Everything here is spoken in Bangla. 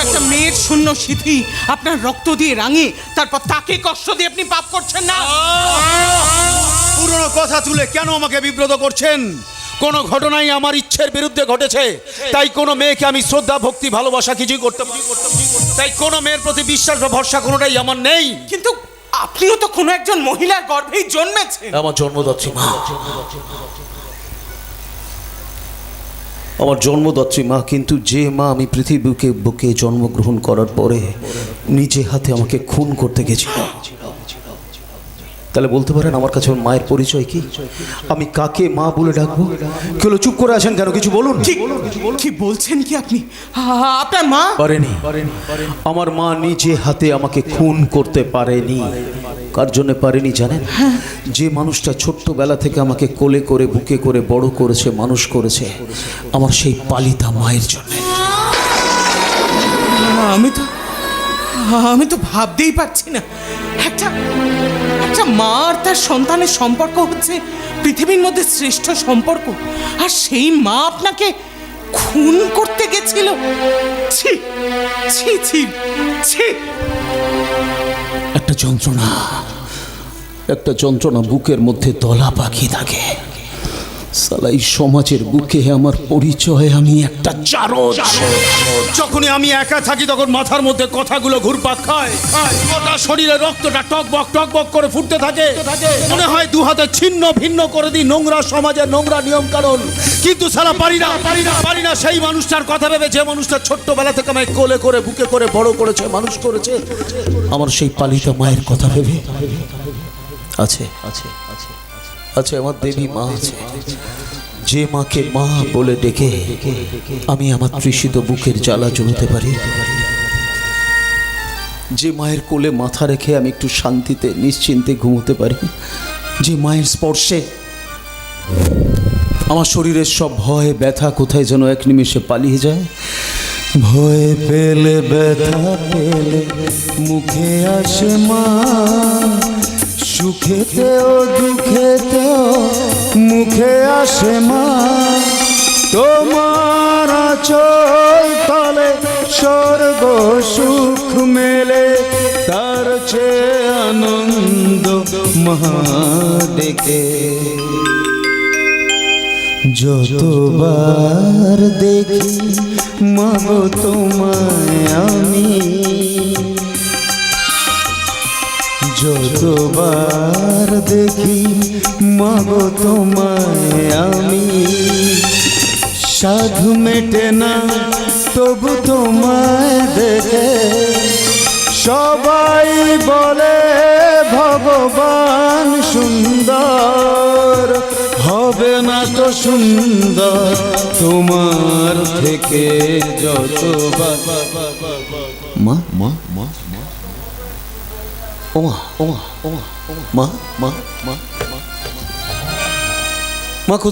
একটা মেয়ের শূন্য সিথি আপনার রক্ত দিয়ে রাঙে, তারপর তাকে কষ্ট দিয়ে আপনি পাপ করছেন না। পুরনো কথা তুলে কেন আমাকে বিব্রত করছেন? কোন ঘটনাই আমার ইচ্ছের বিরুদ্ধে ঘটেছে, তাই কোনো মেয়েকে আমি শ্রদ্ধা ভক্তি ভালোবাসা কিছুই করতে পারি, তাই কোনো মেয়ের প্রতি বিশ্বাস বা ভরসা কোনোটাই আমার নেই। কিন্তু আপনিও তো কোনো একজন মহিলার গর্ভেই জন্মেছেন। আমার জন্মদাত্রী মা, আমার জন্মদাত্রী মা, কিন্তু যে মা আমি পৃথিবীকে বুকে জন্মগ্রহণ করার পরে নিজে হাতে আমাকে খুন করতে গেছিল, তাহলে বলতে পারেন আমার কাছে মায়ের পরিচয় কি? আমি কাকে মা বলে ডাকবো? কেউ চুপ করে আছেন কেন? কিছু বলুন। কি বলছেন কি আপনি? আপনার মা পারেনি, আমার মা নিজে হাতে আমাকে খুন করতে পারেনি। কার জন্য পারেনি জানেন? যে মানুষটা ছোট্টবেলা থেকে আমাকে কোলে করে বুকে করে বড় করেছে, মানুষ করেছে, আমার সেই পালিতা মায়ের জন্য। আমি তো ভাবতেই পারছি না, একটা মা আর তার সন্তানের সম্পর্ক হচ্ছে পৃথিবীর মধ্যে শ্রেষ্ঠ সম্পর্ক, আর সেই মা আপনাকে খুন করতে গেছিল। ছি ছি ছি ছি। একটা যন্ত্রণা বুকের মধ্যে দলা পাখি থাকে। সালা এই সমাজের বুকে আমার পরিচয় আমি একটা চারজ। যখনই আমি একা থাকি তখন মাথার মধ্যে কথাগুলো ঘুরপাক খায়, গোটা শরীরে রক্তটা টকবক করে ফুটতে থাকে। মনে হয় দু হাতে ছিন্ন ভিন্ন করে দিই নোংরা সমাজের নোংরা নিয়ম কানুন, কিন্তু সালা পারি না সেই মানুষটার কথা ভেবে, যে মানুষটা ছোট্টবেলা থেকে আমায় কোলে করে বুকে করে বড় করেছে, মানুষ করেছে। আমার সেই পালিতা মায়ের কথা ভেবে আছে আমার দেবী মা আছে, যে মাকে মা বলে ডেকে আমি আমার তৃষিত বুকের জ্বালা জ্বলতে পারি, যে মায়ের কোলে মাথা রেখে আমি একটু শান্তিতে নিশ্চিন্তে ঘুমোতে পারি, যে মায়ের স্পর্শে আমার শরীরের সব ভয় ব্যথা কোথায় যেন এক নিমেষে পালিয়ে যায়। ভয় পেলে ব্যথা পেলে মুখে আসে মা, সুখেতেও দুঃখেতেও মুখে আসে মা। তোমার আঁচল তলে স্বর্গ সুখ মেলে, তার চেয়ে আনন্দ মা ডেকে। যতবার দেখি মা গো তোমায় আমি, যতবার দেখি মা গো তোমায় আমি, সাধু মেটে না তবু তোমায় দেখে। সবাই বলে ভগবান সুন্দর, হবে না তো সুন্দর তোমার থেকে যতবার। মা মা মা ওমা ওমা ওমা মা মা মা মা কোথায়?